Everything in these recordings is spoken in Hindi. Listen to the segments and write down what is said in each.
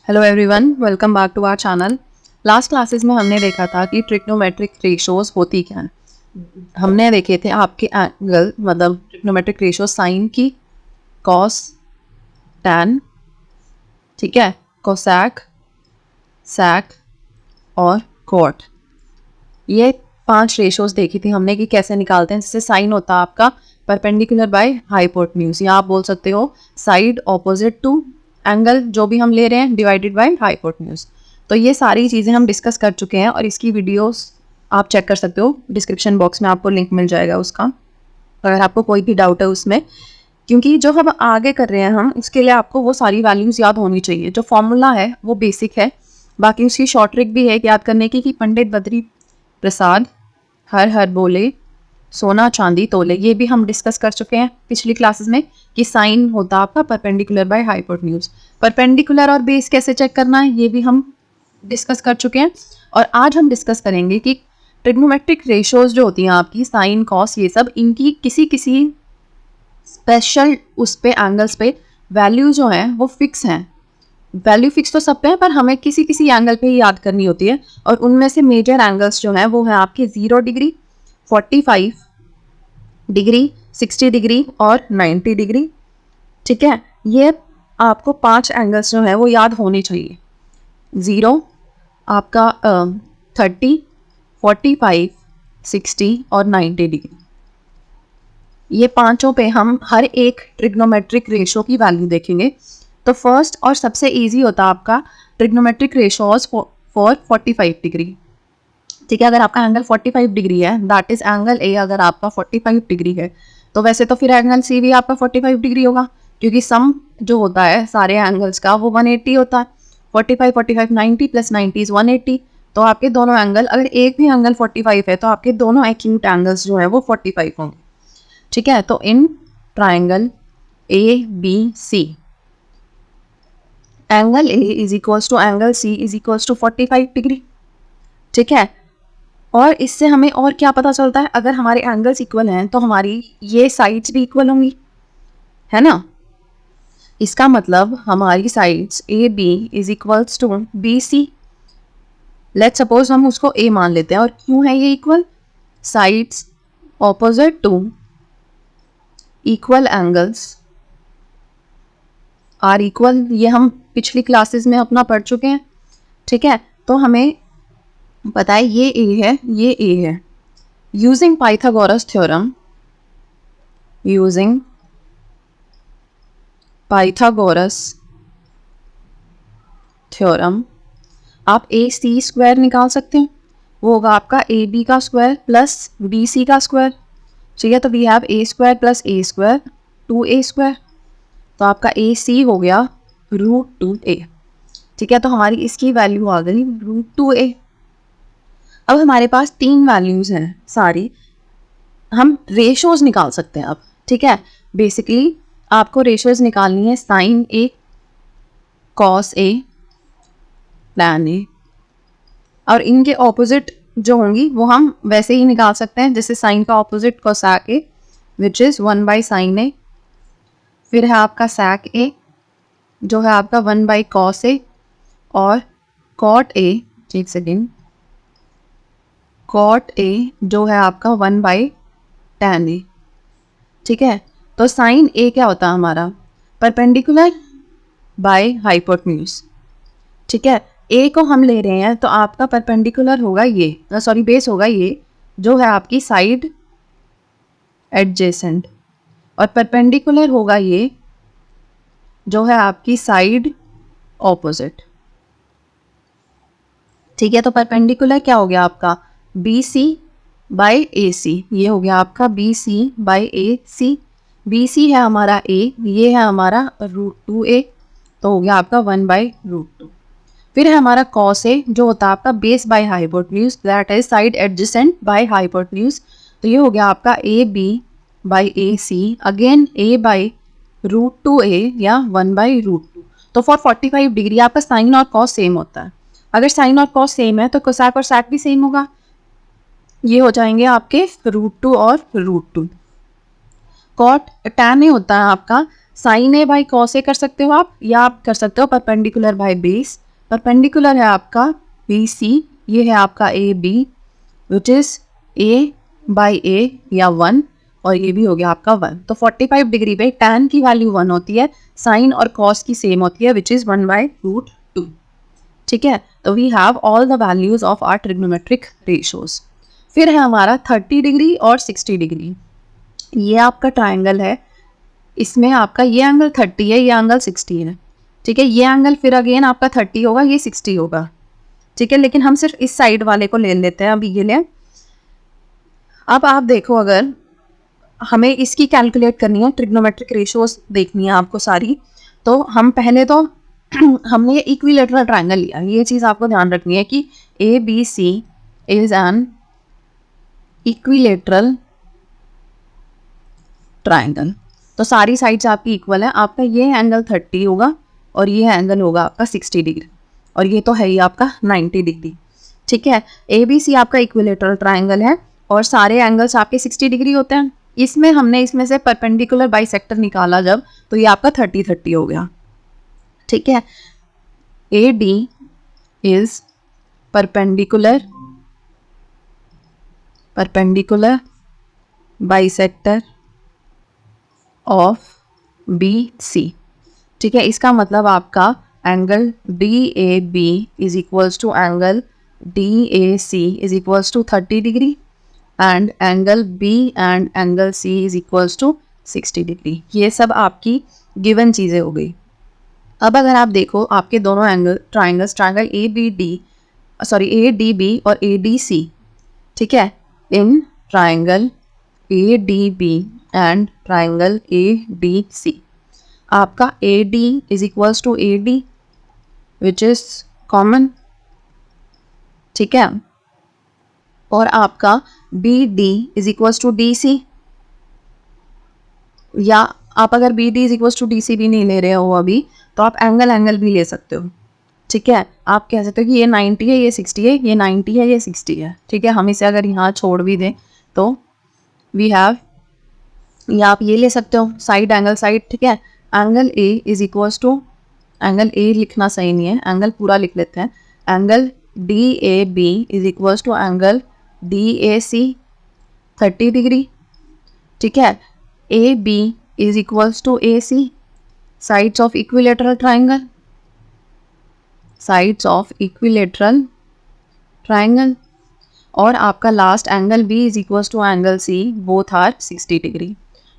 Hello everyone, welcome back to our channel. Last classes में हमने देखा था कि ट्रिग्नोमेट्रिक रेशोज होती क्या हैं। हमने देखे थे आपके एंगल मतलब ट्रिग्नोमेट्रिक रेशो साइन की, कॉस, टैन, ठीक है, कोसैक, सैक और कॉट। ये 5 रेशोज देखी थी हमने कि कैसे निकालते हैं। जैसे साइन होता है आपका परपेंडिकुलर बाय हाइपोटेन्यूज, या आप बोल सकते हो साइड ऑपोजिट टू एंगल जो भी हम ले रहे हैं डिवाइडेड बाय हाइपोटेन्यूज। तो ये सारी चीज़ें हम डिस्कस कर चुके हैं और इसकी वीडियोस आप चेक कर सकते हो, डिस्क्रिप्शन बॉक्स में आपको लिंक मिल जाएगा उसका, अगर आपको कोई भी डाउट है उसमें। क्योंकि जो हम आगे कर रहे हैं हम इसके लिए आपको वो सारी वैल्यूज़ याद होनी चाहिए। जो फॉर्मूला है वो बेसिक है, बाकी उसकी शॉर्ट ट्रिक भी है याद करने की कि पंडित बद्री प्रसाद हर हर बोले सोना चांदी तोले। ये भी हम डिस्कस कर चुके हैं पिछली क्लासेस में कि साइन होता है आपका परपेंडिकुलर बाय हाइपोटेन्यूज। परपेंडिकुलर और बेस कैसे चेक करना है ये भी हम डिस्कस कर चुके हैं। और आज हम डिस्कस करेंगे कि ट्रिग्नोमेट्रिक रेशोज जो होती हैं आपकी साइन कॉस ये सब, इनकी किसी किसी स्पेशल उस पे एंगल्स पे वैल्यू जो है वो फिक्स हैं। वैल्यू फिक्स तो सब पे है पर हमें किसी किसी एंगल पे ही याद करनी होती है। और उनमें से मेजर एंगल्स जो हैं वो है आपके 0 डिग्री, 45 डिग्री, 60 डिग्री और 90 डिग्री। ठीक है, ये आपको 5 एंगल्स जो है वो याद होने चाहिए। 0 आपका 30, 45, 60 और 90 डिग्री। ये पांचों पे हम हर एक ट्रिग्नोमेट्रिक रेशो की वैल्यू देखेंगे। तो फर्स्ट और सबसे इजी होता है आपका ट्रिग्नोमेट्रिक रेशोज फॉर 45 डिग्री। ठीक है, अगर आपका एंगल 45 डिग्री है दैट इज एंगल ए, अगर आपका 45 डिग्री है तो वैसे तो फिर एंगल सी भी आपका 45 डिग्री होगा, क्योंकि सम जो होता है सारे एंगल्स का वो 180 होता है। 45 45 90 प्लस 90 इज 180। तो आपके दोनों एंगल, अगर एक भी एंगल 45 है तो आपके दोनों एक्यूट एंगल्स जो है वो 45 होंगे। ठीक है, तो in triangle A B C angle A is equals to angle C is equals to 45 degree. ठीक है, और इससे हमें और क्या पता चलता है, अगर हमारे एंगल्स इक्वल हैं तो हमारी ये साइड्स भी इक्वल होंगी, है ना। इसका मतलब हमारी sides A B is equals to B C. Let suppose हम उसको ए मान लेते हैं। और क्यों है ये equal? Sides opposite to equal angles are equal, ये हम पिछली क्लासेस में अपना पढ़ चुके हैं। ठीक है, तो हमें पता है ये ए है, ये ए है। Using Pythagoras theorem, using Pythagoras theorem आप ए सी स्क्वायर निकाल सकते हैं। वो होगा आपका ए बी का स्क्वायर प्लस बी सी का स्क्वायर। ठीक है, तो we have A square plus A square 2a square. तो आपका ए सी हो गया √2a। ठीक है, तो हमारी इसकी वैल्यू आ गई √2a। अब हमारे पास 3 वैल्यूज़ हैं सारी, हम रेशोज निकाल सकते हैं अब। ठीक है, बेसिकली आपको रेशोज निकालनी है sine A, cos A, tan A, और इनके ऑपोजिट जो होंगी वो हम वैसे ही निकाल सकते हैं। जैसे साइन का opposite cosec A which is 1/sin ए, फिर है आपका सैक ए जो है आपका 1/cos ए, और कॉट ए, एक सेकेंड, कॉट ए जो है आपका 1/tan ए। ठीक है, तो साइन ए क्या होता है हमारा? Perpendicular by hypotenuse. ठीक है, ए को हम ले रहे हैं तो आपका परपेंडिकुलर होगा ये, सॉरी बेस होगा ये जो है आपकी साइड एडजेसेंट, और परपेंडिकुलर होगा ये जो है आपकी साइड ऑपोजिट। ठीक है, तो परपेंडिकुलर क्या हो गया आपका? बी सी बाई ए सी, ये हो गया आपका B C by A C. B C है हमारा ए, ये है हमारा √2a, तो हो गया आपका 1/√2। फिर है हमारा कॉस ए जो होता है आपका base by hypotenuse, that is side adjacent by hypotenuse. तो ये हो गया आपका A B by A C, again A by √2a या 1/√2। तो फॉर 45 डिग्री आपका साइन और कॉस सेम होता है। अगर साइन और कॉस सेम है तो कोसैक और सैक भी सेम होगा, ये हो जाएंगे आपके √2 और √2। कॉट टैन ए होता है आपका sign A by cos A कर सकते हो आप, या आप कर सकते हो परपेंडिकुलर बाय बेस। परपेंडिकुलर है आपका बी सी, ये है आपका A B which is A by A या 1, और ये भी हो गया आपका 1। तो 45 डिग्री पे tan की वैल्यू 1 होती है, साइन और कॉस की सेम होती है विच इज 1/√2। ठीक है, तो we have all the values of our trigonometric ratios. फिर है हमारा 30 डिग्री और 60 डिग्री। ये आपका ट्राइंगल है, इसमें आपका ये एंगल 30 है, ये एंगल 60 है। ठीक है, ये एंगल फिर अगेन आपका 30 होगा, ये 60 होगा। ठीक है, लेकिन हम सिर्फ इस साइड वाले को ले लेते हैं अभी के लिए। अब आप देखो, अगर हमें इसकी कैलकुलेट करनी है, ट्रिग्नोमेट्रिक रेशियोज देखनी है आपको सारी, तो हम पहले तो हमने ये इक्विलेटरल ट्राइंगल लिया। ये चीज़ आपको ध्यान रखनी है कि A B C is an equilateral triangle. तो सारी साइड्स आपकी इक्वल है। आपका ये एंगल 30 होगा और ये एंगल होगा आपका 60 डिग्री, और ये तो है ही आपका 90 डिग्री। ठीक है, ए बी सी आपका इक्विलेटरल ट्राइंगल है और सारे एंगल्स आपके 60 डिग्री होते हैं। इसमें हमने इसमें से परपेंडिकुलर बाइसेक्टर निकाला जब, तो ये आपका 30-30 हो गया। ठीक है, A D is perpendicular bisector of B C. ठीक है, इसका मतलब आपका angle D A B is equals to angle D A C is equals to 30 degree and angle B and angle C is equals to 60 degree. ये सब आपकी गिवन चीज़ें हो गई। अब अगर आप देखो आपके दोनों angle triangle A D B और ए डी सी। ठीक है, in triangle A D B and triangle A D C आपका A D is equals to A D which is common. ठीक है, और आपका B D is equals to D C, या आप अगर B D is equals to D C भी नहीं ले रहे हो अभी, तो आप एंगल भी ले सकते हो। ठीक है, आप कह सकते हो कि ये 90 है, ये 60 है, ये 90 है, ये 60 है। ठीक है, हम इसे अगर यहाँ छोड़ भी दें तो वी हैव, या आप ये ले सकते हो साइड एंगल साइड। ठीक है, angle A is equals to, angle A लिखना सही नहीं है, एंगल पूरा लिख लेते हैं। Angle D A B is equals to angle D A C 30 degree. ठीक है, A B is equals to A C, sides of equilateral triangle, और आपका last angle B is equals to angle C, both are 60 degree.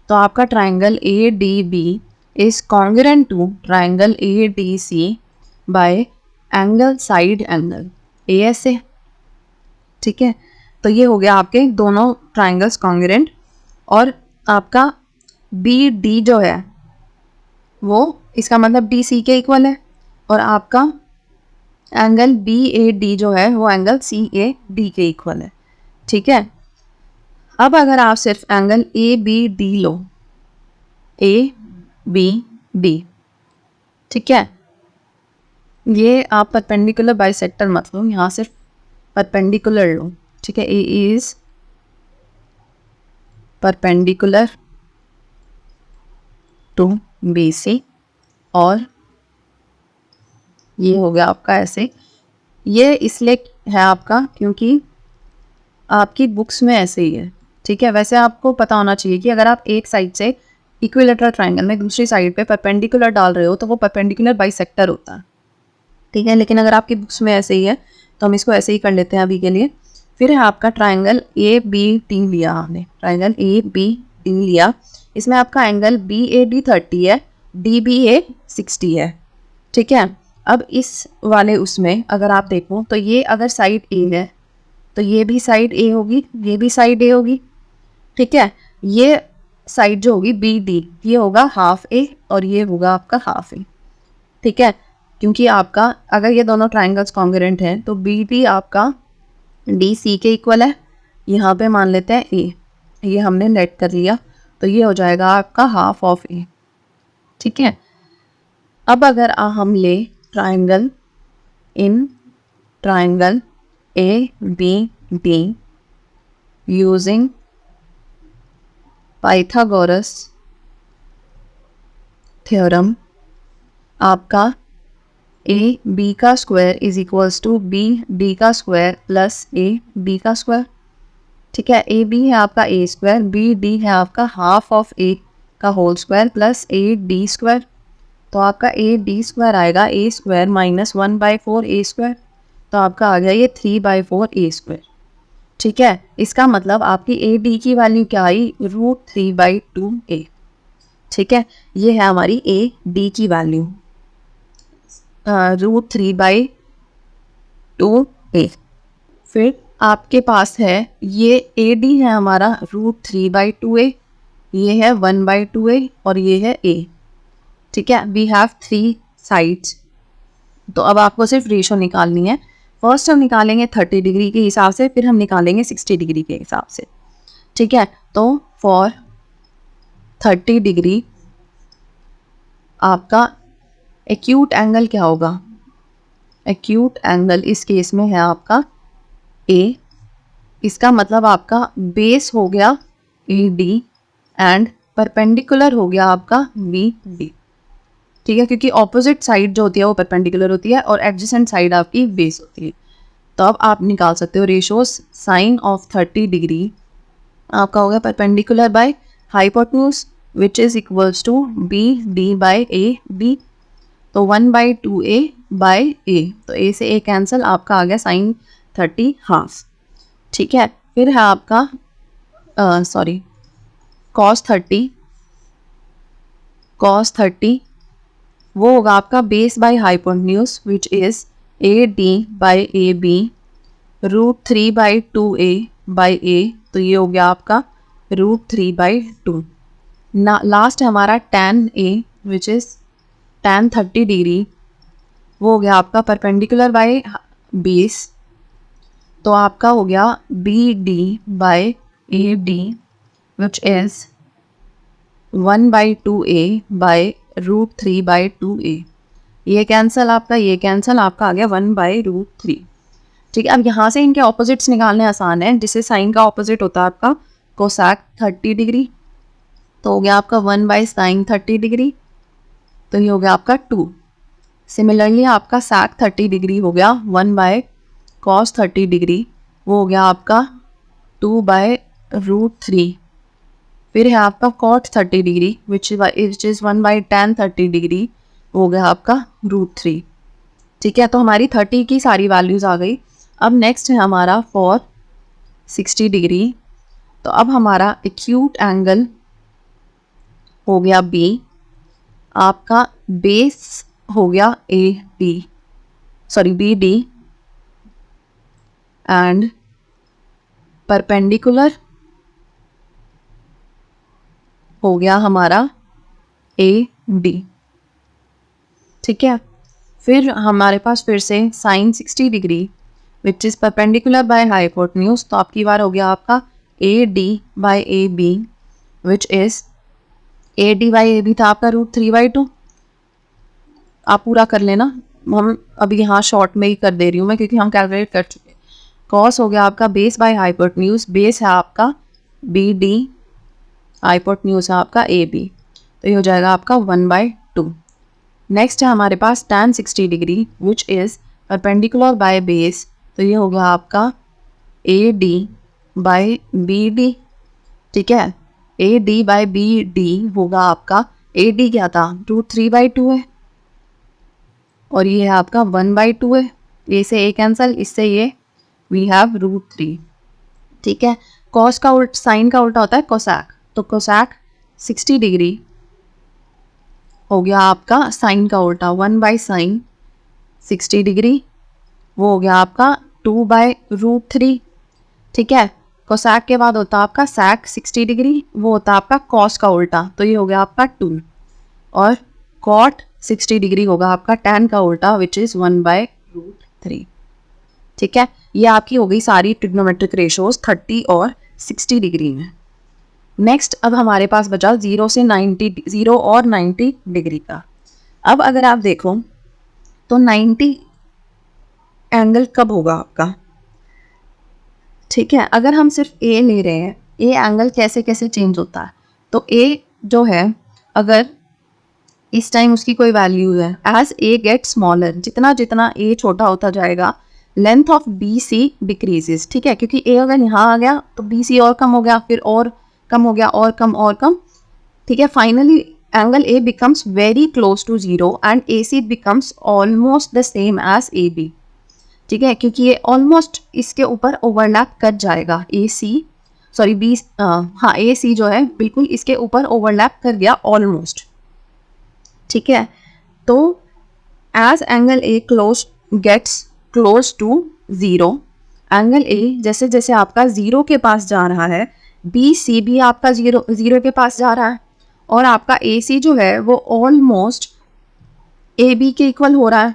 तो आपका triangle A D B is congruent to triangle A D C by angle side angle A S A. ठीक है, तो ये हो गया आपके दोनों ट्राइंगल्स कॉन्ग्रुएंट। और आपका बी डी जो है वो, इसका मतलब डी सी के इक्वल है, और आपका एंगल बी ए डी जो है वो एंगल सी ए डी के इक्वल है। ठीक है, अब अगर आप सिर्फ एंगल ए बी डी लो, ए बी डी, ठीक है, ये आप परपेंडिकुलर बाइसेक्टर मत लो, यहाँ सिर्फ परपेंडिकुलर लो। ठीक है, A is perpendicular to B C, और ये हो गया आपका ऐसे। ये इसलिए है आपका क्योंकि आपकी बुक्स में ऐसे ही है। ठीक है, वैसे आपको पता होना चाहिए कि अगर आप एक साइड से इक्विलेटरल ट्राइंगल में दूसरी साइड पे परपेंडिकुलर डाल रहे हो तो वो परपेंडिकुलर बाइसेक्टर होता है। ठीक है, लेकिन अगर आपकी बुक्स में ऐसे ही है तो हम इसको ऐसे ही कर लेते हैं अभी के लिए। फिर है आपका ट्राइंगल ए बी डी लिया हमने, ट्राइंगल ए बी डी लिया, इसमें आपका एंगल बी ए डी 30 है, डी बी ए 60 है। ठीक है, अब इस वाले उसमें अगर आप देखो तो ये अगर साइड ए है तो ये भी साइड ए होगी, ये भी साइड ए होगी। ठीक है, ये साइड जो होगी बी डी, ये होगा हाफ ए और ये होगा आपका हाफ ए। ठीक है, क्योंकि आपका अगर ये दोनों ट्राइंगल्स कॉन्ग्रुएंट हैं तो बी डी आपका डी सी के इक्वल है। यहाँ पे मान लेते हैं ए, ये हमने लेट कर लिया, तो ये हो जाएगा आपका हाफ ऑफ ए। ठीक है, अब अगर हम ले triangle in triangle A B D using Pythagoras theorem आपका ए बी का square is equals to B D का स्क्वायर प्लस ए बी का स्क्वायर। ठीक है, ए बी है आपका ए स्क्वायर, बी डी है आपका हाफ ऑफ ए का whole square plus A D square. तो आपका ए डी स्क्वायर आएगा A square minus 1/4 A square. तो आपका आ गया ये 3/4 ए स्क्वायर। ठीक है, इसका मतलब आपकी ए डी की वैल्यू क्या आई, √3/2 ए। ठीक है, ये है हमारी ए डी की वैल्यू √3/2 ए। फिर आपके पास है ये ए डी है हमारा √3/2 ए, ये है 1/2 ए और ये है ए। ठीक है, वी हैव 3 साइड्स। तो अब आपको सिर्फ रेशो निकालनी है। फर्स्ट हम निकालेंगे 30 डिग्री के हिसाब से, फिर हम निकालेंगे 60 डिग्री के हिसाब से। ठीक है, तो फॉर 30 डिग्री आपका एक्यूट एंगल क्या होगा, एक्यूट एंगल इस केस में है आपका ए। इसका मतलब आपका बेस हो गया ए डी एंड परपेंडिकुलर हो गया आपका बी डी। ठीक है, क्योंकि ऑपोजिट साइड जो होती है वो परपेंडिकुलर होती है और एडजेसेंट साइड आपकी बेस होती है। तो अब आप निकाल सकते हो रेशोज साइन ऑफ 30 डिग्री आपका हो गया perpendicular by hypotenuse which is equals to B D by A B. तो 1/2 ए बाय ए, तो ए से ए कैंसिल, आपका आ गया साइन 30 हाफ। ठीक है, फिर है आपका कॉस 30 वो होगा आपका base by hypotenuse which is A D by A B √3/2 A by A. तो ये हो गया आपका √3/2। लास्ट है हमारा tan A which is tan 30 degree, वो हो गया आपका परपेंडिकुलर बाय बेस। तो आपका हो गया B D by A D which is 1/2 A by √3/2 A. ये कैंसिल आपका, ये कैंसिल, आपका आ गया 1/√3। ठीक है, अब यहाँ से इनके ऑपोजिट्स निकालने आसान है, जिससे साइन का ऑपोजिट होता है आपका कोसैक 30 डिग्री। तो हो गया आपका 1/sin 30 डिग्री, तो ये हो गया आपका 2। सिमिलरली आपका sec 30 डिग्री हो गया 1/cos 30 डिग्री, वो हो गया आपका 2/√3। फिर है आपका cot 30 degree which is 1/tan 30 degree, हो गया आपका √3। ठीक है, तो हमारी 30 की सारी वैल्यूज़ आ गई। अब नेक्स्ट है हमारा फॉर 60 डिग्री। तो अब हमारा एक्यूट एंगल हो गया बी, आपका बेस हो गया A D, sorry B D and perpendicular हो गया हमारा ए डी। ठीक है, फिर हमारे पास फिर से sine 60 degree which is perpendicular by hypotenuse. तो आपकी बार हो गया आपका A D by A B which is A D by A B था आपका √3/2। आप पूरा कर लेना, हम अभी यहाँ शॉर्ट में ही कर दे रही हूँ मैं क्योंकि हम कैलकुलेट कर चुके हैं। कॉस हो गया आपका बेस बाय हाइपोटेन्यूज, बेस है आपका बी डी, हाइपोटेन्यूज है आपका ए बी, तो ये हो जाएगा आपका 1/2। नेक्स्ट है हमारे पास tan 60 degree which is perpendicular by base, तो ये होगा आपका A D by B D. ठीक है, A D by B D होगा आपका, ए डी क्या था √3/2 है और ये है आपका 1/2 है। ए से ए कैंसल, इससे ये वी हैव √3। ठीक है, कॉस का उल्ट साइन का उल्टा होता है कोसैक, तो कोसैक 60 डिग्री हो गया आपका साइन का उल्टा 1/sin 60 डिग्री, वो हो गया आपका 2/√3। ठीक है, कोसैक के बाद होता है आपका sec 60 डिग्री, वो होता है आपका कॉस का उल्टा, तो ये हो गया आपका 2। और cot 60 डिग्री होगा आपका tan का उल्टा विच इज़ 1/√3। ठीक है, ये आपकी हो गई सारी ट्रिग्नोमेट्रिक रेशोज 30 और 60 डिग्री में। नेक्स्ट अब हमारे पास बचा 0 और 90 डिग्री का। अब अगर आप देखो तो 90 एंगल कब होगा आपका। ठीक है, अगर हम सिर्फ ए ले रहे हैं, ए एंगल कैसे कैसे चेंज होता है, तो ए जो है अगर इस टाइम उसकी कोई वैल्यू है। एज ए गेट स्मॉलर, जितना जितना ए छोटा होता जाएगा length of B C decreases, ठीक है, क्योंकि ए अगर यहाँ आ गया तो बी सी और कम हो गया, फिर और कम हो गया, और कम और कम, ठीक है। Finally angle A becomes very close to zero and A C becomes almost the same as A B, ठीक है, क्योंकि ये ऑलमोस्ट इसके ऊपर ओवरलैप कर जाएगा। ए सी सॉरी बी, हाँ ए सी जो है बिल्कुल इसके ऊपर ओवरलैप कर गया ऑलमोस्ट, ठीक है। तो as angle A close gets close to zero, angle A जैसे जैसे आपका ज़ीरो के पास जा रहा है, बी सी भी आपका ज़ीरो के पास जा रहा है, और आपका ए सी जो है वो ऑलमोस्ट ए बी के इक्वल हो रहा है,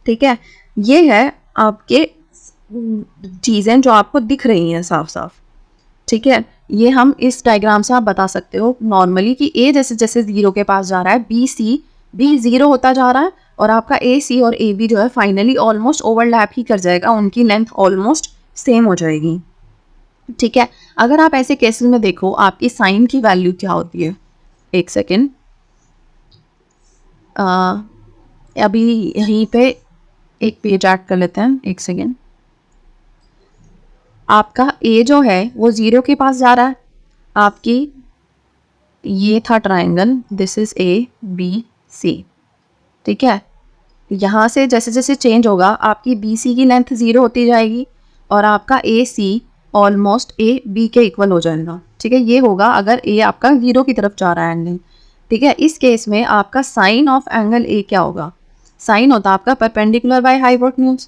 ठीक है। ये है आपके चीज़ें जो आपको दिख रही हैं साफ साफ, ठीक है। ये हम इस डायग्राम से आप बता सकते हो नॉर्मली कि ए जैसे जैसे ज़ीरो के पास जा रहा है, बी सी भी ज़ीरो होता जा रहा है, और आपका ए सी और ए बी जो है फाइनली ऑलमोस्ट ओवरलैप ही कर जाएगा, उनकी लेंथ ऑलमोस्ट सेम हो जाएगी, ठीक है। अगर आप ऐसे केसेस में देखो आपकी साइन की वैल्यू क्या होती है, एक सेकेंड, अभी यहीं पे एक पेज ऐड कर लेते हैं, एक सेकेंड। आपका ए जो है वो ज़ीरो के पास जा रहा है, आपकी ये था triangle, this is A B C, ठीक है। यहाँ से जैसे जैसे चेंज होगा आपकी बी सी की लेंथ ज़ीरो होती जाएगी, और आपका ए सी ऑलमोस्ट ए बी के इक्वल हो जाएगा, ठीक है। ये होगा अगर ए आपका ज़ीरो की तरफ जा रहा है एंगल, ठीक है। इस केस में आपका साइन ऑफ एंगल ए क्या होगा, साइन होता है आपका परपेंडिकुलर बाय हाइपोटेन्यूज।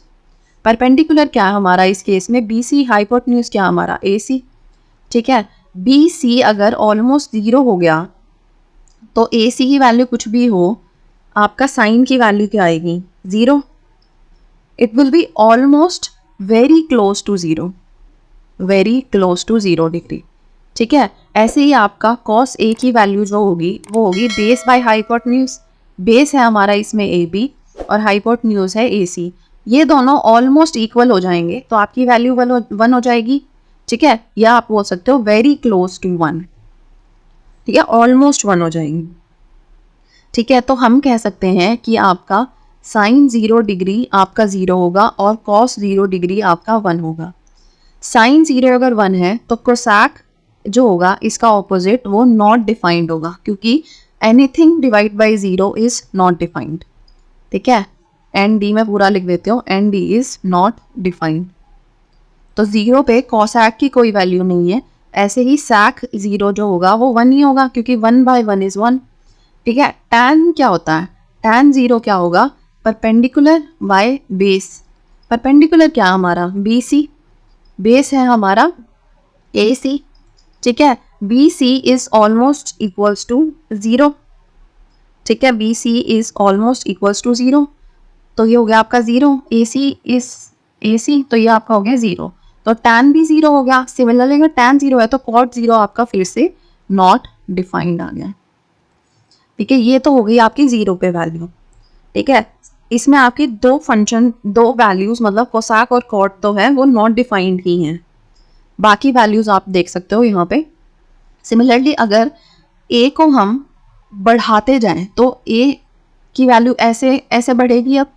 परपेंडिकुलर क्या है हमारा इस केस में, बी सी, हाइपोटेन्यूज क्या हमारा ए सी, ठीक है। बी सी अगर ऑलमोस्ट ज़ीरो हो गया तो ए सी की वैल्यू कुछ भी हो, आपका साइन की वैल्यू क्या आएगी, zero. It will be almost very close to zero, very close to zero degree, ठीक है। ऐसे ही आपका कॉस ए की वैल्यू जो होगी वो होगी बेस बाय हाइपोटेन्यूज। बेस है हमारा इसमें ए बी और हाइपोटेन्यूज है ए सी, ये दोनों ऑलमोस्ट इक्वल हो जाएंगे तो आपकी वैल्यू वन हो जाएगी, ठीक है। या आप बोल सकते हो वेरी क्लोज टू वन, ठीक है, ऑलमोस्ट वन हो जाएंगी, ठीक है। तो हम कह सकते हैं कि आपका साइन 0 डिग्री आपका 0 होगा और कॉस 0 डिग्री आपका 1 होगा। साइन 0 अगर 1 है तो कोसैक जो होगा इसका ऑपोजिट वो नॉट डिफाइंड होगा, क्योंकि anything divide by 0 is not defined, ठीक है। एन डी में पूरा लिख देती हूँ, N D is not defined. तो 0 पे कोसैक की कोई वैल्यू नहीं है, ऐसे ही सैक 0 जो होगा वो 1 ही होगा, क्योंकि 1 बाय 1 इज 1, ठीक है। टैन क्या होता है, टैन 0 क्या होगा, परपेंडिकुलर बाय बेस। परपेंडिकुलर क्या हमारा बी सी, बेस है हमारा ए सी, ठीक है। B C is almost equals to 0, ठीक है, B C is almost equals to 0, तो ये हो गया आपका 0, ए सी इज ए सी, तो ये आपका हो गया 0, तो टैन भी 0 हो गया। सिमिलरली अगर टैन 0 है तो कॉट 0 आपका फिर से नॉट डिफाइंड आ गया, ठीक है। ये तो हो गई आपकी 0 पे वैल्यू, ठीक है। इसमें आपकी दो फंक्शन, दो वैल्यूज मतलब कोसैक और कॉट तो है वो नॉट डिफाइंड ही हैं, बाकी वैल्यूज आप देख सकते हो यहाँ पे। सिमिलरली अगर ए को हम बढ़ाते जाएं तो ए की वैल्यू ऐसे ऐसे बढ़ेगी। अब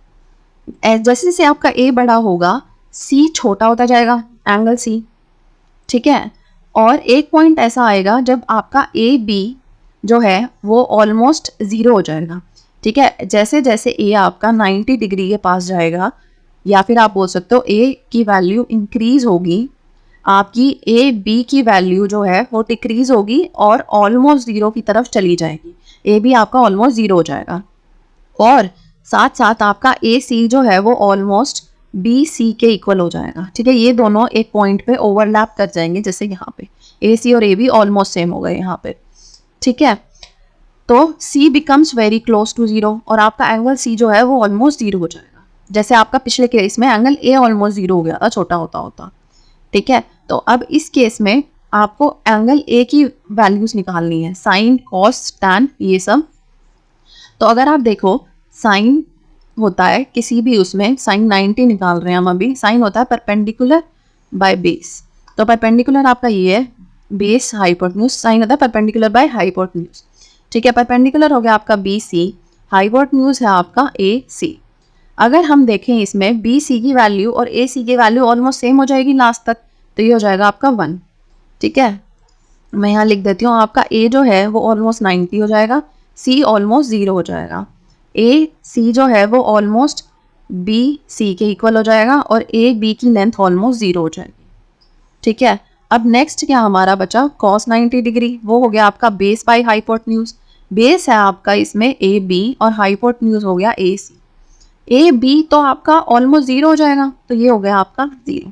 जैसे जैसे आपका ए बड़ा होगा सी छोटा होता जाएगा, एंगल सी, ठीक है। और एक पॉइंट ऐसा आएगा जब आपका ए बी जो है वो ऑलमोस्ट 0 हो जाएगा, ठीक है। जैसे जैसे ए आपका 90 डिग्री के पास जाएगा, या फिर आप बोल सकते हो ए की वैल्यू इंक्रीज होगी, आपकी ए बी की वैल्यू जो है वो डिक्रीज होगी और ऑलमोस्ट 0 की तरफ चली जाएगी, ए बी आपका ऑलमोस्ट 0 हो जाएगा। और साथ साथ आपका ए सी जो है वो ऑलमोस्ट बी सी के इक्वल हो जाएगा, ठीक है। ये दोनों एक पॉइंट पे ओवरलैप कर जाएंगे, जैसे यहाँ पे ए सी और ए बी ऑलमोस्ट सेम हो गए यहाँ पे, ठीक है। तो C becomes very close to 0 और आपका एंगल C जो है वो ऑलमोस्ट 0 हो जाएगा, जैसे आपका पिछले केस में एंगल A ऑलमोस्ट 0 हो गया था छोटा होता होता, ठीक है। तो अब इस केस में आपको एंगल A की वैल्यूज निकालनी है, साइन कॉस टैन ये सब। तो अगर आप देखो साइन होता है किसी भी उसमें, साइन 90 निकाल रहे हैं हम अभी, साइन होता है परपेंडिकुलर बाय बेस। तो परपेंडिकुलर आपका ये है बेस हाइपोटेन्यूज, साइन होता है परपेंडिकुलर बाय हाइपोटेन्यूज। ठीक है। परपेंडिकुलर हो गया आपका बी सी, हाइपोटेन्यूज है आपका ए सी। अगर हम देखें इसमें बी सी की वैल्यू और ए सी की वैल्यू ऑलमोस्ट सेम हो जाएगी लास्ट तक, तो ये हो जाएगा आपका 1। ठीक है, मैं यहाँ लिख देती हूँ, आपका ए जो है वो ऑलमोस्ट 90 हो जाएगा, सी ऑलमोस्ट 0 हो जाएगा, ए सी जो है वो ऑलमोस्ट बी सी के इक्वल हो जाएगा और ए बी की लेंथ ऑलमोस्ट 0 हो जाएगी। ठीक है, अब नेक्स्ट क्या हमारा बचा, कॉस 90 डिग्री, वो हो गया आपका बेस बाय हाइपोटेन्यूज। बेस है आपका इसमें ए बी और हाइपोटेन्यूज हो गया ए सी। ए बी तो आपका ऑलमोस्ट 0 हो जाएगा, तो ये हो गया आपका 0।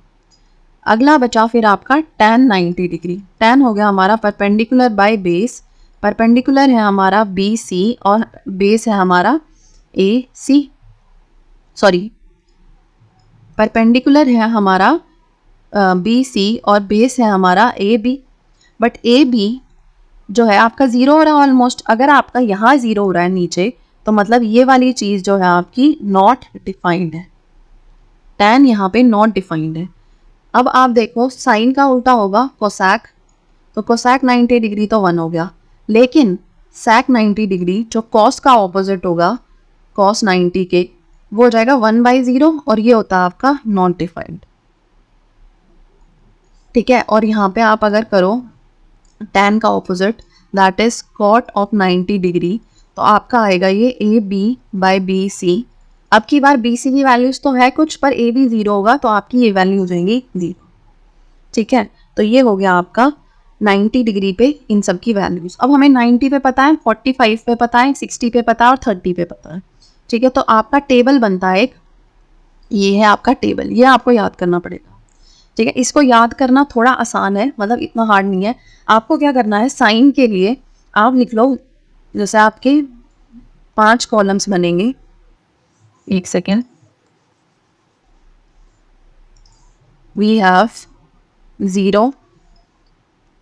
अगला बचा फिर आपका tan 90 डिग्री। tan हो गया हमारा परपेंडिकुलर बाय बेस, परपेंडिकुलर है हमारा बी सी और बेस है हमारा ए सी, सॉरी परपेंडिकुलर है हमारा बी सी और बेस है हमारा A B. But A B जो है आपका 0 हो रहा है ऑलमोस्ट। अगर आपका यहाँ 0 हो रहा है नीचे, तो मतलब ये वाली चीज़ जो है आपकी नॉट डिफाइंड है, tan यहाँ पे नॉट डिफाइंड है। अब आप देखो साइन का उल्टा होगा कोसैक, तो कोसैक 90 डिग्री तो 1 हो गया, लेकिन सैक 90 डिग्री जो कॉस का ऑपोजिट होगा कॉस 90 के, वो हो जाएगा 1/0 और ये होता है आपका नॉट डिफाइंड। ठीक है, और यहाँ पे आप अगर करो tan का opposite that is cot of 90 degree, तो आपका आएगा ये A B by B C. अब की बार बी सी की वैल्यूज तो है कुछ, पर ए भी 0 होगा, तो आपकी ये वैल्यू हो जाएंगी 0। ठीक है, तो ये हो गया आपका 90 डिग्री पे इन सब की वैल्यूज। अब हमें 90 पे पता है, 45 पे पता है, 60 पे पता है और 30 पे पता है। ठीक है, तो आपका टेबल बनता है एक, ये है आपका टेबल, ये आपको याद करना पड़ेगा। ठीक है, इसको याद करना थोड़ा आसान है, मतलब इतना हार्ड नहीं है। आपको क्या करना है, साइन के लिए आप लिख लो, जैसे आपके 5 कॉलम्स बनेंगे, एक सेकेंड, वी हैव 0,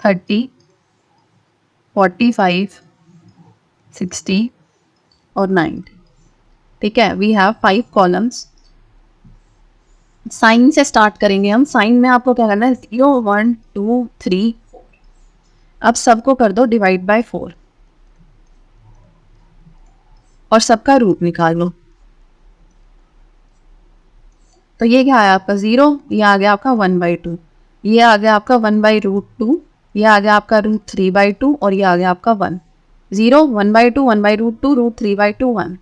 30, 45, 60 और 90। ठीक है, वी हैव 5 कॉलम्स। साइन से स्टार्ट करेंगे हम। साइन में आपको क्या करना है, 0, 1, 2, 3, 4। अब सबको कर दो डिवाइड बाय 4 और सबका रूट निकाल लो। तो ये क्या आया आपका 0, ये आ गया आपका 1/2, ये आ गया आपका 1/√2, ये आ गया आपका √3/2 और ये आ गया आपका 1। 0, 1/2, 1/√2, √3/2, 1।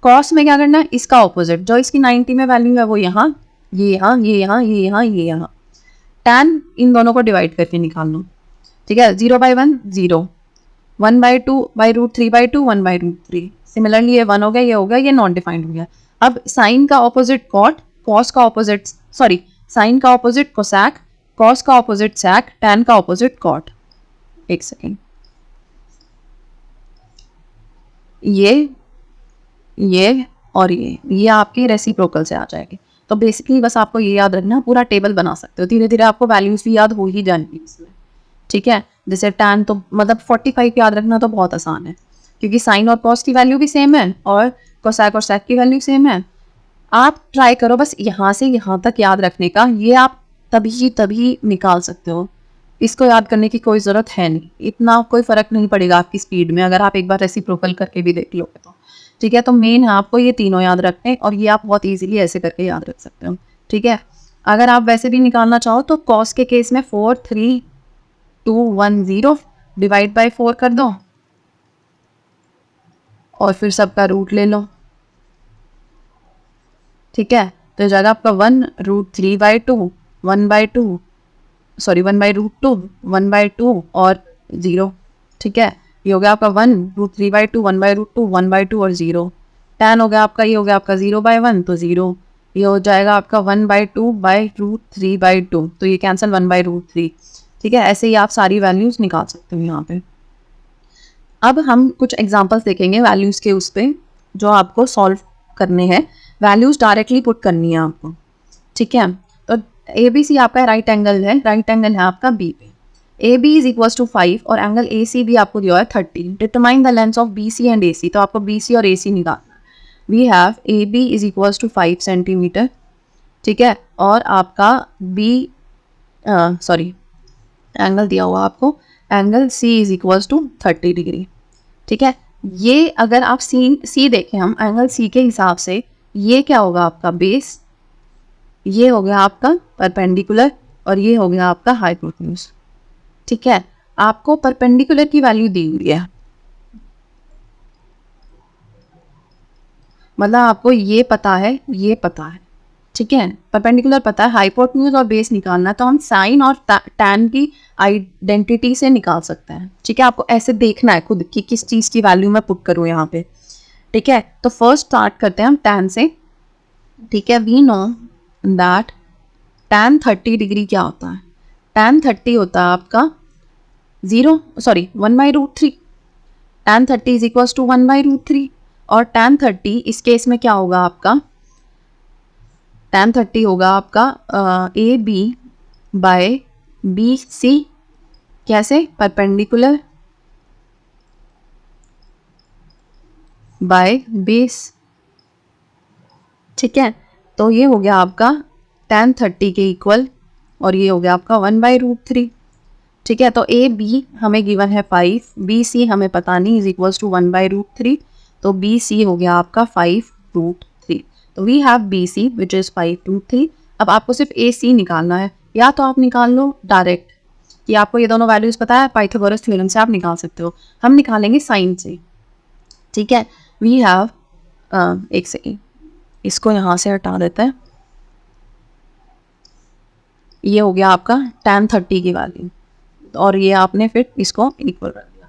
कॉस में क्या करना है, इसका ऑपोजिट, जो इसकी 90 में वैल्यू है वो यहाँ, ये यहाँ, ये यहाँ, ये यहाँ, ये यहाँ। tan इन दोनों को डिवाइड करके निकाल लो। ठीक है, 0/1 0, 1/2 √3/2, 1/√3। सिमिलरली ये 1 हो गया, ये हो गया, ये नॉट डिफाइंड हो गया। अब साइन का ऑपोजिट कॉट, कॉस का ऑपोजिट, सॉरी साइन का ऑपोजिट कोसैक, कॉस का ऑपोजिट सैक, tan का ऑपोजिट कॉट। एक सेकेंड, ये और ये आपके रेसिप्रोकल से आ जाएंगे। तो बेसिकली बस आपको ये याद रखना, पूरा टेबल बना सकते हो, धीरे धीरे आपको वैल्यूज भी याद हो ही जाएंगी इसमें। ठीक है, जैसे tan तो मतलब 45 याद रखना तो बहुत आसान है, क्योंकि साइन और कॉस की वैल्यू भी सेम है और कोसैक और सैक की वैल्यू सेम है। आप ट्राई करो बस यहाँ से यहाँ तक याद रखने का, ये आप तभी निकाल सकते हो। इसको याद करने की कोई ज़रूरत है नहीं, इतना कोई फ़र्क नहीं पड़ेगा आपकी स्पीड में, अगर आप एक बार रेसिप्रोकल करके भी देख लोगे तो। ठीक है, तो मेन है आपको ये तीनों याद रखने, और ये आप बहुत इजीली ऐसे करके याद रख सकते हो। ठीक है, अगर आप वैसे भी निकालना चाहो तो कॉस के केस में 4, 3, 2, 1, 0 डिवाइड बाय 4 कर दो और फिर सबका रूट ले लो। ठीक है, तो इस जगह आपका 1 √3/2, 1/2, सॉरी 1/√2, 1/2 और 0। ठीक है, ये हो गया आपका 1 √3/2, 1/√2, 1/2 और 0। tan हो गया आपका, ये हो गया आपका 0/1 तो 0, ये हो जाएगा आपका 1/2/√3/2, तो ये कैंसिल 1/√3। ठीक है, ऐसे ही आप सारी वैल्यूज निकाल सकते हो यहाँ पे। अब हम कुछ एग्जांपल्स देखेंगे वैल्यूज के, उस पे जो आपको सॉल्व करने हैं, वैल्यूज डायरेक्टली पुट करनी है आपको। ठीक है, तो ए बी सी आपका राइट एंगल है, राइट एंगल है आपका बी पे। A B is equal to 5 और एंगल ए सी भी आपको दिया है 30। Determine the length of B C and A C, तो आपको बी सी और ए सी निकालना है। We have A B is equal to 5 centimetre. ठीक है, और आपका बी सॉरी एंगल दिया हुआ आपको, angle C is equal to 30 degree. ठीक है, ये अगर आप सी देखें हम एंगल सी के हिसाब से, ये क्या होगा आपका बेस, ये हो गया आपका परपेंडिकुलर और ये हो गया आपका हाइपोटेन्यूज। ठीक है, आपको परपेंडिकुलर की वैल्यू दी हुई है, मतलब आपको ये पता है, ये पता है। ठीक है, परपेंडिकुलर पता है, हाइपोटेन्यूज और बेस निकालना है तो हम साइन और टैन की आइडेंटिटी से निकाल सकते हैं। ठीक है, आपको ऐसे देखना है खुद कि किस चीज़ की वैल्यू मैं पुट करूँ यहाँ पे। ठीक है, तो फर्स्ट स्टार्ट करते हैं हम टैन से। ठीक है, we know that tan 30 degree क्या होता है, टैन 30 होता है आपका 1/√3। टैन 30 इज इक्वल्स टू 1/√3 और टैन 30 इस केस में क्या होगा आपका, टैन 30 होगा आपका A B by B C, कैसे, परपेंडिकुलर बाय बेस। ठीक है, तो ये हो गया आपका टैन 30 के इक्वल और ये हो गया आपका 1/√3। ठीक है, तो ए बी हमें गिवन है 5, बी सी हमें पता नहीं, इज इक्वल्स टू 1/√3, तो बी सी हो गया आपका 5√3। तो we have B C which is 5√3। अब आपको सिर्फ ए सी निकालना है, या तो आप निकाल लो डायरेक्ट कि आपको ये दोनों वैल्यूज़ पता है, पाइथागोरस थ्योरम से आप निकाल सकते हो, हम निकालेंगे साइन से। ठीक है, वी हैव एक सेकेंड, इसको यहाँ से हटा देते हैं, ये हो गया आपका टैन 30 की वैल्यू और ये आपने फिर इसको इक्वल रख दिया।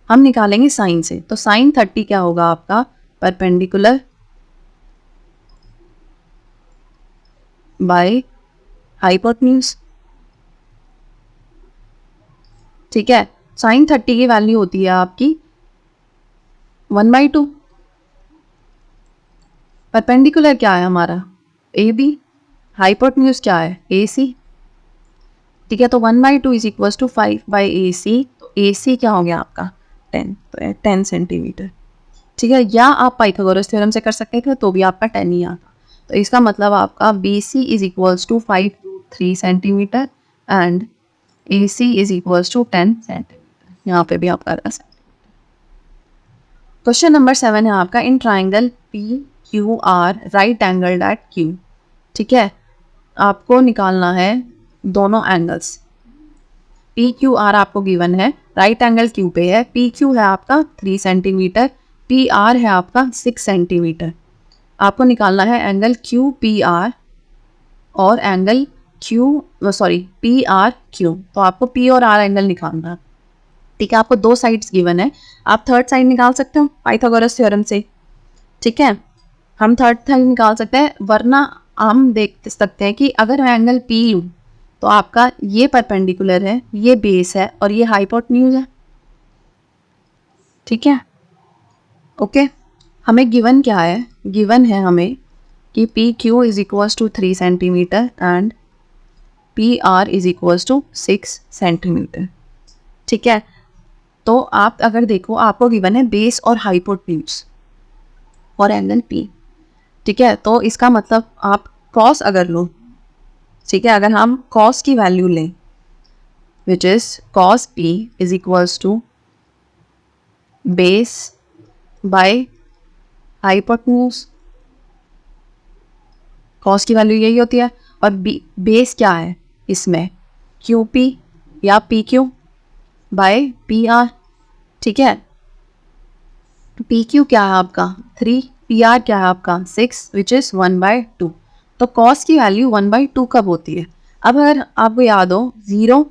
हम निकालेंगे साइन से, तो साइन 30 क्या होगा आपका, परपेंडिकुलर बाय हाइपोटेन्यूज। ठीक है, साइन 30 की वैल्यू होती है आपकी 1/2। परपेंडिकुलर क्या है हमारा, ए बी, हाइपोटेन्यूज क्या है, ए सी। ठीक है, तो 1/2 इज इक्वल टू 5/AC, तो ए सी क्या हो गया आपका 10, तो 10 सेंटीमीटर। ठीक है, या आप पाइथागोरस थ्योरम से कर सकते थे तो भी आपका 10 ही आता, तो इसका मतलब आपका B C is equals to 5√3 centimetre and A C is equals to 10 centimetre. यहाँ पे भी आपका 10। क्वेश्चन नंबर 7 है आपका, in triangle P Q R right angle at Q. ठीक है, आपको निकालना है दोनों एंगल्स, पी क्यू आर आपको गिवन है, राइट एंगल क्यू पे है, पी क्यू है आपका 3 सेंटीमीटर, पी आर है आपका 6 सेंटीमीटर। आपको निकालना है एंगल क्यू पी आर और एंगल पी आर क्यू, तो आपको पी और आर एंगल निकालना है। ठीक है, आपको दो साइड्स गिवन है, आप थर्ड साइड निकाल सकते हो पाइथागोरस थ्योरम से। ठीक है, हम थर्ड साइड निकाल सकते हैं, वरना हम देख सकते हैं कि अगर एंगल पी लूँ तो आपका ये परपेंडिकुलर है, ये बेस है और ये हाइपोटेन्यूज है। ठीक है, ओके, हमें गिवन क्या है, गिवन है हमें कि P Q is equals to 3 centimetre and P R is equals to 6 centimetre. ठीक है, तो आप अगर देखो आपको गिवन है बेस और हाइपोटेन्यूज और एंगल पी। ठीक है, तो इसका मतलब आप कॉस अगर लो, ठीक है, अगर हम कॉस की वैल्यू लें which is cos P is equals to base by hypotenuse, cos की वैल्यू यही होती है, और बेस क्या है इसमें, क्यू पी या P Q by P R. ठीक है, पी क्यू क्या है आपका 3, पी आर क्या है आपका 6 विच इज़ 1/2। तो कॉस की वैल्यू 1/2 कब होती है, अब अगर आपको याद हो 0,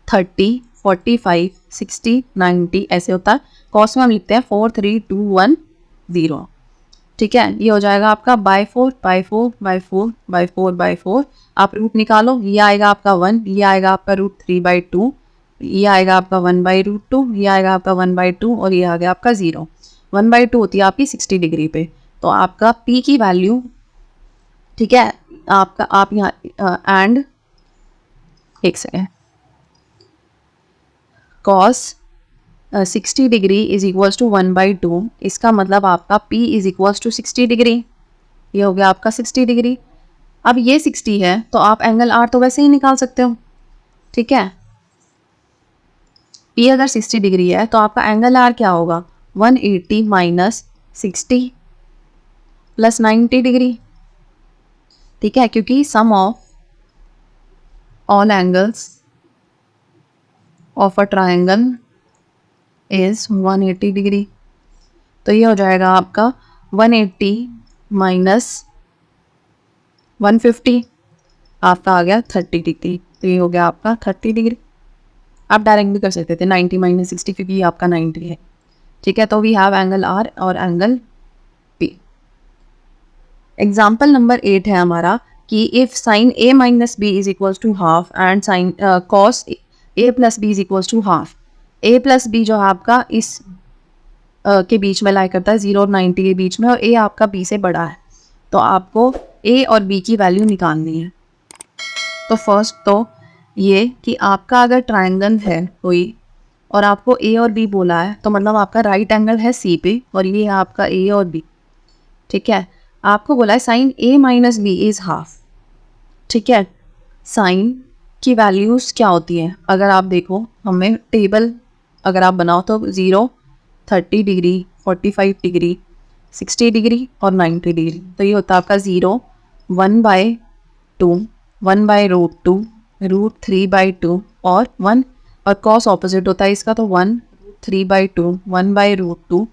30, 45, 60, 90 ऐसे होता है, कॉस में हम लिखते हैं 4, 3, 2, 1, 0। ठीक है, ये हो जाएगा आपका by 4 by 4 by 4 by 4 by 4, आप रूट निकालो, ये आएगा आपका 1, ये आएगा आपका √3/2, ये आएगा आपका 1/√2, ये आएगा आपका 1/2 और ये आ गया आपका 0। 1/2 होती है आपकी 60 डिग्री पे, तो आपका P की वैल्यू, ठीक है, आपका आप यहाँ एंड एक second, cos 60 degree is equals to 1/2, इसका मतलब आपका P is equals to 60 degree, ये हो गया आपका 60 डिग्री। अब ये 60 है तो आप एंगल R तो वैसे ही निकाल सकते हो। ठीक है, P अगर 60 डिग्री है तो आपका एंगल R क्या होगा, 180 माइनस 60 प्लस 90 डिग्री। ठीक है, क्योंकि sum of all angles of a triangle is 180 degree. तो ये हो जाएगा आपका 180 माइनस 150 आपका आ गया 30 डिग्री। तो ये हो गया आपका 30 डिग्री। आप डायरेक्ट भी कर सकते थे 90 माइनस 60 क्योंकि ये आपका 90 है। ठीक है, तो वी हैव एंगल आर और एंगल पी। एग्जाम्पल नंबर 8 है हमारा कि if sine A minus B is equals to half and sine cos A plus B is equals to half. A plus B जो है आपका इस के बीच में लाई करता है 0 और 90 के बीच में, और ए आपका बी से बड़ा है। तो आपको ए और बी की वैल्यू निकालनी है। तो फर्स्ट तो ये कि आपका अगर ट्रायंगल है कोई और आपको ए और बी बोला है तो मतलब आपका राइट एंगल है सी पे और ये है आपका ए और बी। ठीक है, आपको बोला है sine A minus B is half. ठीक है, साइन की वैल्यूज़ क्या होती हैं अगर आप देखो, हमें टेबल अगर आप बनाओ तो 0, 30 डिग्री, 45 डिग्री, 60 डिग्री और 90 डिग्री। तो ये होता है आपका 0, 1/2, 1/√2, √3/2 और 1, और कॉस ऑपोजिट होता है इसका, तो 1, 3/2, 1/√2,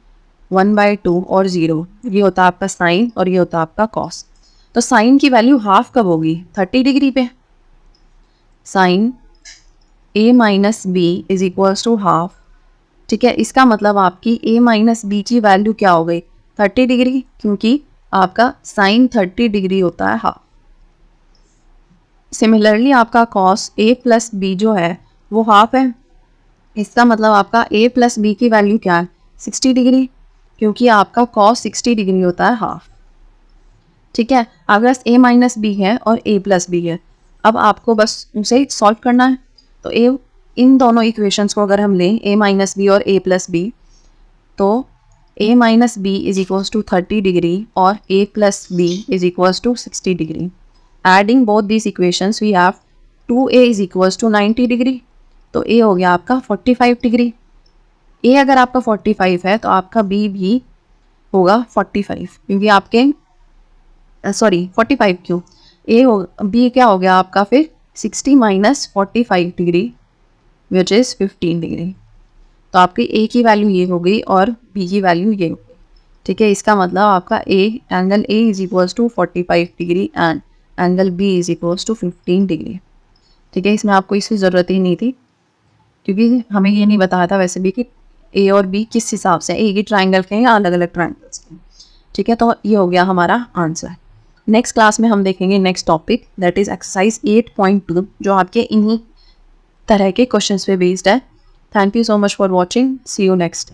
1/2 और 0। ये होता है आपका साइन और ये होता है आपका कॉस। तो साइन की वैल्यू हाफ कब होगी? 30 डिग्री पे। Sine A minus B is equals to half. ठीक है, इसका मतलब आपकी ए माइनस बी की वैल्यू क्या हो गई? 30 डिग्री, क्योंकि आपका साइन 30 डिग्री होता है हाफ। सिमिलरली आपका कॉस ए प्लस बी जो है वो हाफ है। इसका मतलब आपका ए प्लस बी की वैल्यू क्या है? 60 डिग्री, क्योंकि आपका कॉस 60 डिग्री होता है हाफ। ठीक है, अगर ए माइनस बी है और ए प्लस बी है, अब आपको बस उसे सॉल्व करना है। तो ए, इन दोनों इक्वेशंस को अगर हम लें ए माइनस बी और ए प्लस बी, तो A minus B is equals to 30 degree और A plus B is equals to 60 degree. Adding both this equations we have 2a is equals to 90 degree. तो ए हो गया आपका 45 डिग्री। ए अगर आपका 45 है तो आपका बी भी होगा 45, क्योंकि आपके 45 क्यों, ए हो, बी क्या हो गया आपका फिर 60 minus 45 degree which is 15 degree. तो आपकी ए की वैल्यू ये हो गई और बी की वैल्यू ये हो गई। ठीक है, इसका मतलब आपका angle A is equals to 45 degree and angle B is equals to 15 degree. ठीक है, इसमें आपको इसकी ज़रूरत ही नहीं थी, क्योंकि हमें ये नहीं बताया था वैसे भी कि ए और बी किस हिसाब से एक ही ट्राइंगल के या अलग अलग ट्राइंगल्स के। ठीक है, तो ये हो गया हमारा आंसर। नेक्स्ट क्लास में हम देखेंगे next topic, that is exercise 8.2, जो आपके इन्हीं तरह के क्वेश्चंस पे बेस्ड है। Thank you so much for watching, see you next.